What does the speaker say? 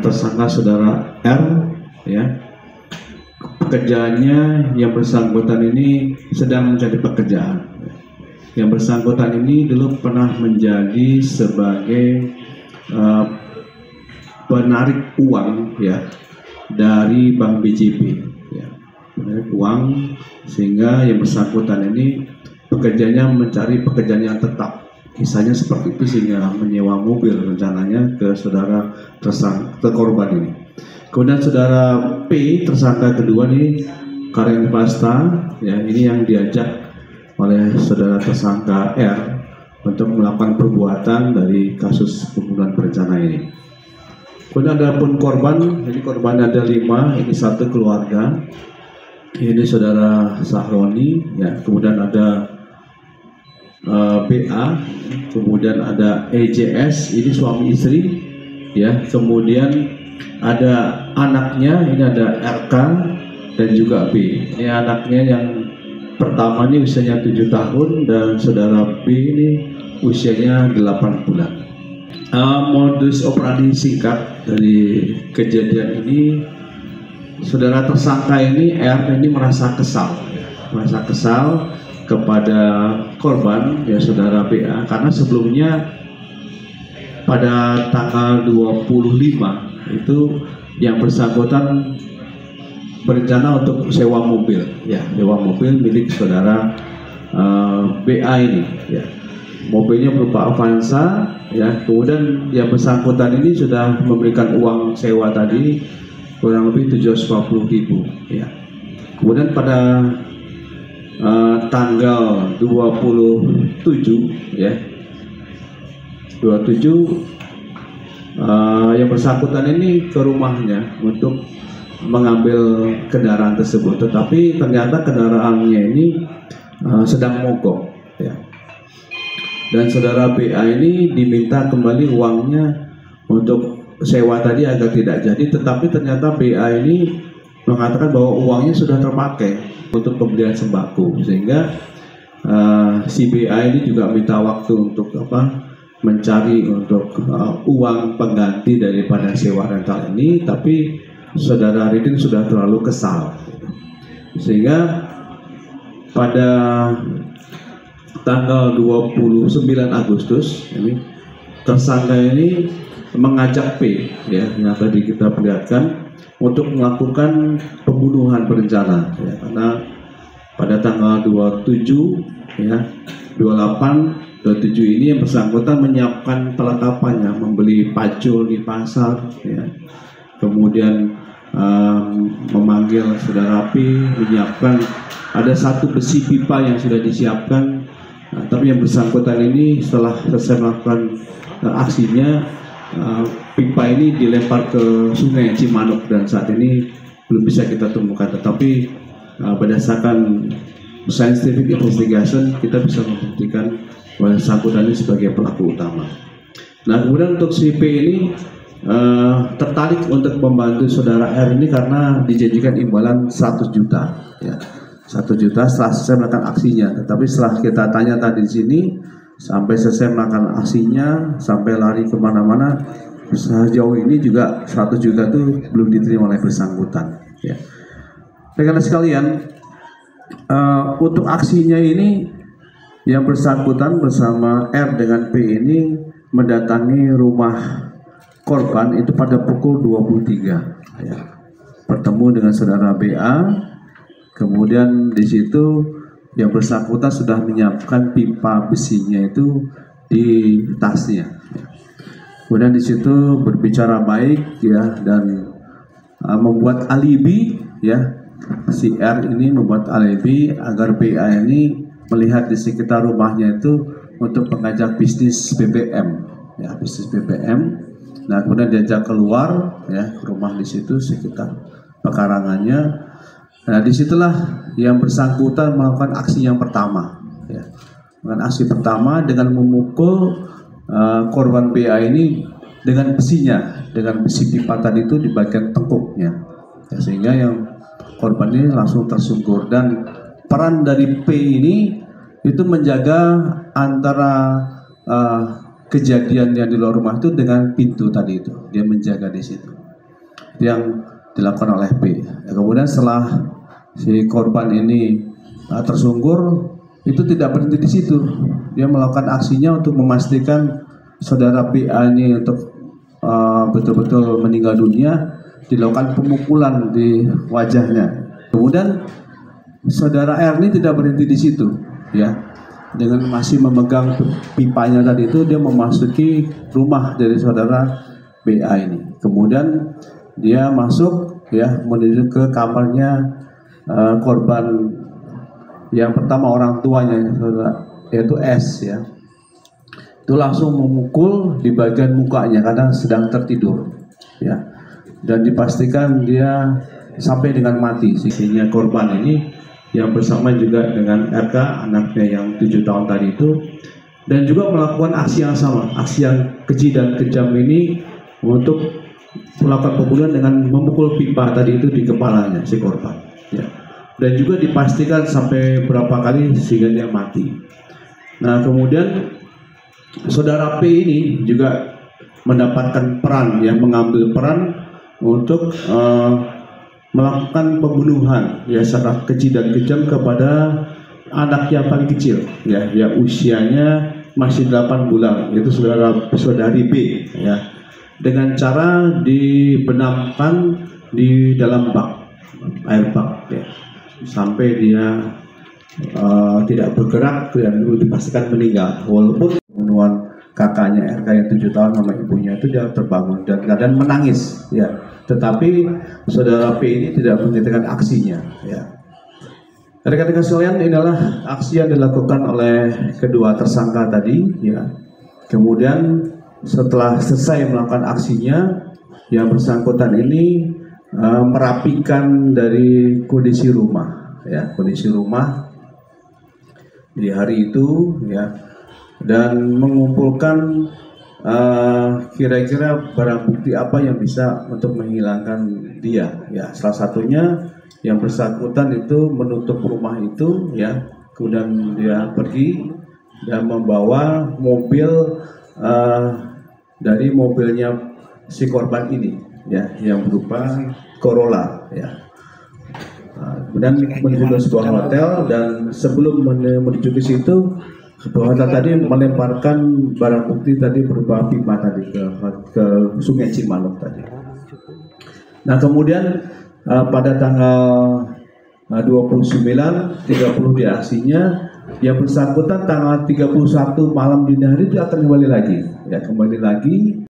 tersangka saudara R, ya. Pekerjaannya yang bersangkutan ini sedang mencari pekerjaan. Yang bersangkutan ini dulu pernah menjadi sebagai penarik uang, ya, dari Bank BJB, ya, penarik uang, sehingga yang bersangkutan ini pekerjaannya mencari pekerjaan yang tetap. Kisahnya seperti itu, sehingga menyewa mobil rencananya ke saudara tersangka, ke korban ini. Kemudian saudara P, tersangka kedua ini karyawan swasta, ya, ini yang diajak oleh saudara tersangka R untuk melakukan perbuatan dari kasus pembunuhan berencana ini. Kemudian ada pun korban, jadi korban ada 5, ini satu keluarga, ini saudara Sahroni, ya, kemudian ada BA, kemudian ada EJS, ini suami istri, ya, kemudian ada anaknya, ini ada RK dan juga B. Ini anaknya yang pertama ini usianya 7 tahun dan saudara B ini usianya 8 bulan. Modus operandi singkat dari kejadian ini, saudara tersangka ini R ini merasa kesal kepada korban, ya, saudara BA, karena sebelumnya pada tanggal 25 itu yang bersangkutan berencana untuk sewa mobil, ya, sewa mobil milik saudara BA ini, ya. Mobilnya berupa Avanza, ya. Kemudian yang bersangkutan ini sudah memberikan uang sewa tadi kurang lebih 750.000, ya. Kemudian pada tanggal 27, ya, 27 yang bersangkutan ini ke rumahnya untuk mengambil kendaraan tersebut, tetapi ternyata kendaraannya ini sedang mogok, ya. Dan saudara BA ini diminta kembali uangnya untuk sewa tadi agar tidak jadi, tetapi ternyata BA ini mengatakan bahwa uangnya sudah terpakai untuk pembelian sembako, sehingga si BA ini juga minta waktu untuk mencari untuk uang pengganti daripada sewa rental ini, tapi saudara Ridin sudah terlalu kesal, sehingga pada tanggal 29 Agustus ini tersangka ini mengajak P, ya, yang tadi kita perlihatkan, untuk melakukan pembunuhan berencana, ya, karena pada tanggal 27, ya, 28, 27 ini yang bersangkutan menyiapkan pelengkapannya, membeli pacul di pasar, ya. Kemudian memanggil saudara P, menyiapkan ada satu besi pipa yang sudah disiapkan, tapi yang bersangkutan ini setelah selesai melakukan aksinya, pipa ini dilempar ke sungai Cimanuk dan saat ini belum bisa kita temukan, tetapi berdasarkan scientific investigation kita bisa membuktikan bahwa bersangkutan ini sebagai pelaku utama. Nah, kemudian untuk si P ini tertarik untuk membantu saudara R ini karena dijanjikan imbalan 100 juta, ya, 1 juta setelah selesai melakukan aksinya. Tetapi setelah kita tanya tadi di sini, sampai selesai melakukan aksinya, sampai lari kemana-mana, sejauh ini juga 100 juta itu belum diterima oleh bersangkutan, ya. Rekan sekalian, untuk aksinya ini yang bersangkutan bersama R dengan P ini mendatangi rumah korban itu pada pukul 23, ya. Bertemu dengan saudara BA, kemudian di situ yang bersangkutan sudah menyiapkan pipa besinya itu di tasnya, ya. Kemudian di situ berbicara baik, ya, dan membuat alibi, ya. Si R ini membuat alibi agar BA ini melihat di sekitar rumahnya itu untuk mengajak bisnis BBM, ya, bisnis BBM. Nah, kemudian diajak keluar, ya, ke rumah di situ sekitar pekarangannya. Nah, disitulah yang bersangkutan melakukan aksi yang pertama, ya. Dengan aksi pertama dengan memukul korban BA ini dengan besinya, dengan besi pipa tadi itu di bagian tengkuknya, ya, sehingga yang korban ini langsung tersungkur. Dan peran dari P ini itu menjaga antara kejadian yang di luar rumah itu dengan pintu tadi itu, dia menjaga di situ. yang dilakukan oleh P. Kemudian setelah si korban ini tersungkur, itu tidak berhenti di situ. Dia melakukan aksinya untuk memastikan saudara BA ini untuk betul-betul meninggal dunia, dilakukan pemukulan di wajahnya. Kemudian saudara R ini tidak berhenti di situ, ya. Dengan masih memegang pipanya tadi itu, dia memasuki rumah dari saudara BA ini. Kemudian dia masuk, ya, menuju ke kamarnya korban yang pertama, orang tuanya, yaitu S, ya. Itu langsung memukul di bagian mukanya karena sedang tertidur, ya. Dan dipastikan dia sampai dengan mati. Sisinya korban ini yang bersama juga dengan RK, anaknya yang 7 tahun tadi itu, dan juga melakukan aksi yang sama, aksi yang keji dan kejam ini untuk melakukan pembunuhan dengan memukul pipa tadi itu di kepalanya si korban, ya. Dan juga dipastikan sampai berapa kali sehingga dia mati. Nah, kemudian saudara P ini juga mendapatkan peran, yang mengambil peran untuk melakukan pembunuhan, ya, secara keji dan kejam kepada anak yang paling kecil, ya, yang usianya masih 8 bulan, yaitu saudari B, ya, dengan cara dibenamkan di dalam bak, air bak, ya, sampai dia tidak bergerak dan dipastikan meninggal. Walaupun pembunuhan kakaknya RK yang 7 tahun sama ibunya itu, dia terbangun dan keadaan menangis, ya. Tetapi saudara P ini tidak menghentikan aksinya, ya. Rekan-rekan sekalian, inilah aksi yang dilakukan oleh kedua tersangka tadi, ya. Kemudian setelah selesai melakukan aksinya, yang bersangkutan ini merapikan dari kondisi rumah, ya, kondisi rumah di hari itu, ya, dan mengumpulkan kira-kira barang bukti apa yang bisa untuk menghilangkan dia, ya. Salah satunya yang bersangkutan itu menutup rumah itu, ya. Kemudian dia pergi dan membawa mobil dari mobilnya si korban ini, ya, yang berupa Corolla, ya. Kemudian menuju ke sebuah hotel, dan sebelum menuju ke situ, sebuah hotel tadi melemparkan barang bukti tadi berupa pipa tadi ke Sungai Cimanuk tadi. Nah, kemudian pada tanggal 29, 30 di aksinya, yang bersangkutan tanggal 31 malam dini hari dia akan kembali lagi, ya, kembali lagi